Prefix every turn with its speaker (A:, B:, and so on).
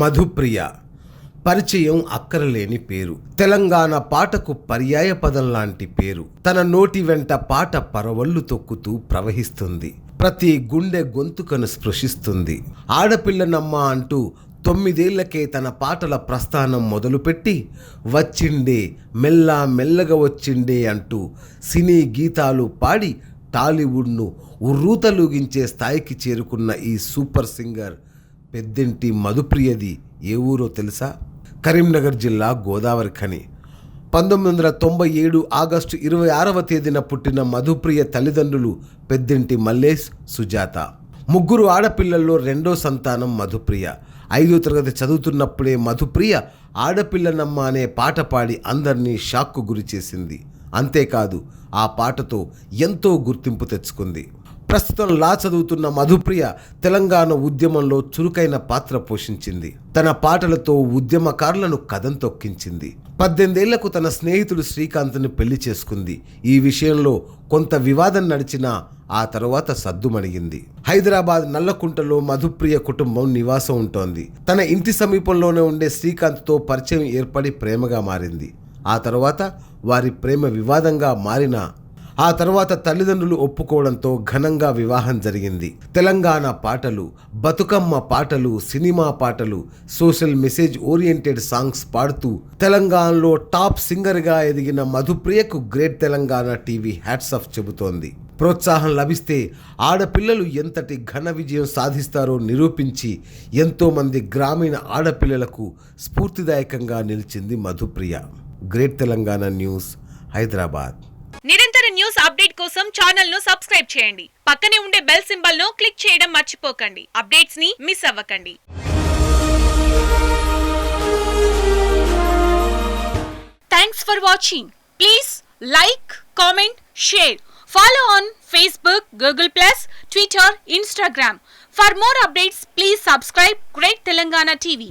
A: మధుప్రియ పరిచయం అక్కరలేని పేరు. తెలంగాణ పాటకు పర్యాయ పదం లాంటి పేరు. తన నోటి వెంట పాట పరవళ్లు తొక్కుతూ ప్రవహిస్తుంది. ప్రతి గుండె గొంతుకను స్పృశిస్తుంది. ఆడపిల్లనమ్మ అంటూ 9 ఏళ్లకే తన పాటల ప్రస్థానం మొదలుపెట్టి వచ్చిండే మెల్లగా వచ్చిండే అంటూ సినీ గీతాలు పాడి టాలీవుడ్ను ఉర్రూతలూగించే స్థాయికి చేరుకున్న ఈ సూపర్ సింగర్ పెద్దింటి మధుప్రియది ఏ ఊరో తెలుసా? కరీంనగర్ జిల్లా గోదావరి ఖని. 1997 ఆగస్టు 26వ తేదీన పుట్టిన మధుప్రియ తల్లిదండ్రులు పెద్దింటి మల్లేష్, సుజాత. 3 ఆడపిల్లల్లో రెండో సంతానం మధుప్రియ. 5వ తరగతి చదువుతున్నప్పుడే మధుప్రియ ఆడపిల్లనమ్మ అనే పాట పాడి అందరినీ షాక్కు గురి చేసింది. అంతేకాదు ఆ పాటతో ఎంతో గుర్తింపు తెచ్చుకుంది. ప్రస్తుతం లా చదువుతున్న మధుప్రియ తెలంగాణ ఉద్యమంలో చురుకైన పాత్ర పోషించింది. తన పాటలతో ఉద్యమకారులను కదం తొక్కించింది. 18 ఏళ్లకు తన స్నేహితుడు శ్రీకాంత్ని పెళ్లి చేసుకుంది. ఈ విషయంలో కొంత వివాదం నడిచినా ఆ తర్వాత సద్దుమణిగింది. హైదరాబాద్ నల్లకుంటలో మధుప్రియ కుటుంబం నివాసం ఉంటోంది. తన ఇంటి సమీపంలోనే ఉండే శ్రీకాంత్తో పరిచయం ఏర్పడి ప్రేమగా మారింది. ఆ తర్వాత వారి ప్రేమ వివాదంగా మారిన ఆ తర్వాత తల్లిదండ్రులు ఒప్పుకోవడంతో ఘనంగా వివాహం జరిగింది. తెలంగాణ పాటలు, బతుకమ్మ పాటలు, సినిమా పాటలు, సోషల్ మెసేజ్ ఓరియంటెడ్ సాంగ్స్ పాడుతూ తెలంగాణలో టాప్ సింగర్గా ఎదిగిన మధుప్రియకు great Telangana TV hats off చెబుతోంది. ప్రోత్సాహం లభిస్తే ఆడపిల్లలు ఎంతటి ఘన విజయం సాధిస్తారో నిరూపించి ఎంతోమంది గ్రామీణ ఆడపిల్లలకు స్ఫూర్తిదాయకంగా నిలిచింది మధుప్రియ. Great Telangana news, Hyderabad.
B: నిరంతర న్యూస్ అప్డేట్ కోసం ఛానల్ ను సబ్స్క్రైబ్ చేయండి. పక్కనే ఉండే బెల్ సింబల్ ను క్లిక్ చేయడం మర్చిపోకండి. అప్డేట్స్ ని మిస్ అవ్వకండి. Thanks for watching. Please like, comment, share. Follow on Facebook, Google+, Twitter, Instagram. For more updates, please subscribe Great Telangana TV.